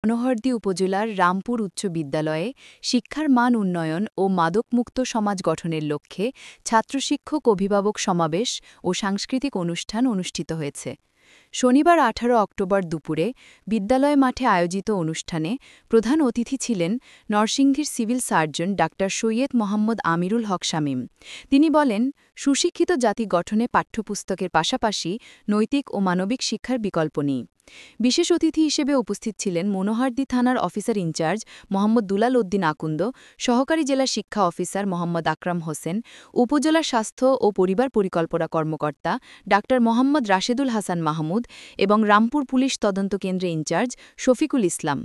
মনোহরদী উপজেলার রামপুর উচ্চ বিদ্যালয়ে শিক্ষার মান উন্নয়ন ও মাদকমুক্ত সমাজ গঠনের লক্ষ্যে ছাত্রশিক্ষক অভিভাবক সমাবেশ ও সাংস্কৃতিক অনুষ্ঠান অনুষ্ঠিত হয়েছে। শনিবার ১৮ অক্টোবর দুপুরে বিদ্যালয় মাঠে আয়োজিত অনুষ্ঠানে প্রধান অতিথি ছিলেন নরসিংদীর সিভিল সার্জন ডা সৈয়দ মোহাম্মদ আমিরুল হক শামীম। তিনি বলেন, সুশিক্ষিত জাতি গঠনে পাঠ্যপুস্তকের পাশাপাশি নৈতিক ও মানবিক শিক্ষার বিকল্প নেই। বিশেষ অতিথি হিসেবে উপস্থিত ছিলেন মনোহরদী থানার অফিসার ইনচার্জ মোহাম্মদ দুলাল উদ্দিন আকুন্দ, সহকারী জেলা শিক্ষা অফিসার মোহাম্মদ আকরাম হোসেন, উপজেলা স্বাস্থ্য ও পরিবার পরিকল্পনা কর্মকর্তা ডা মোহাম্মদ রাশেদুল হাসান মাহমুদ এবং রামপুর পুলিশ তদন্ত কেন্দ্রে ইনচার্জ শফিকুল ইসলাম।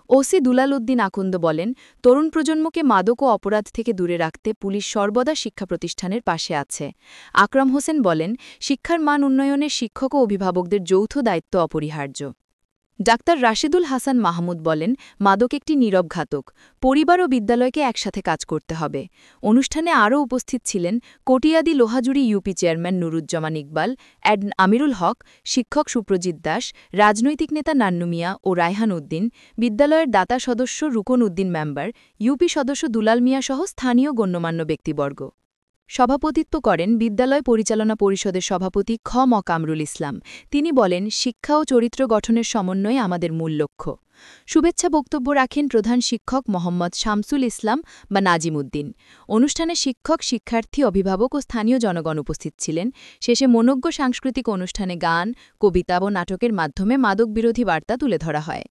ওসি দুলাল উদ্দিন আকুন্দ বলেন, তরুণ প্রজন্মকে মাদক ও অপরাধ থেকে দূরে রাখতে পুলিশ সর্বদা শিক্ষা প্রতিষ্ঠানের পাশে আছে। আকরাম হোসেন বলেন, শিক্ষার মান উন্নয়নে শিক্ষক ও অভিভাবকদের যৌথ দায়িত্ব অপরিহার্য। ডাক্তার রাশেদুল হাসান মাহমুদ বলেন, মাদক একটি নীরব ঘাতক, পরিবার ও বিদ্যালয়কে একসাথে কাজ করতে হবে। অনুষ্ঠানে আরও উপস্থিত ছিলেন Katiadi Lohajuri UP chairman Nuruzzaman Iqbal, ad Amirul Haque, শিক্ষক সুপ্রজিৎ দাস, রাজনৈতিক নেতা নান্নু মিয়া ও রায়হান উদ্দিন, বিদ্যালয়ের দাতা সদস্য রুকন উদ্দিন মেম্বার, ইউপি সদস্য দুলাল মিয়া সহ স্থানীয় গণ্যমান্য ব্যক্তিবর্গ। সভাপতিত্ব করেন বিদ্যালয় পরিচালনা পরিষদের সভাপতি খ ম কামরুল ইসলাম। তিনি বলেন, শিক্ষা ও চরিত্র গঠনের সমন্বয় আমাদের মূল লক্ষ্য। শুভেচ্ছা বক্তব্য রাখেন প্রধান শিক্ষক মোহাম্মদ শামসুল ইসলাম বা নাজিম উদ্দিন। অনুষ্ঠানে শিক্ষক, শিক্ষার্থী, অভিভাবক ও স্থানীয় জনগণ উপস্থিত ছিলেন। শেষে মনোজ্ঞ সাংস্কৃতিক অনুষ্ঠানে গান, কবিতা ও নাটকের মাধ্যমে মাদকবিরোধী বার্তা তুলে ধরা হয়।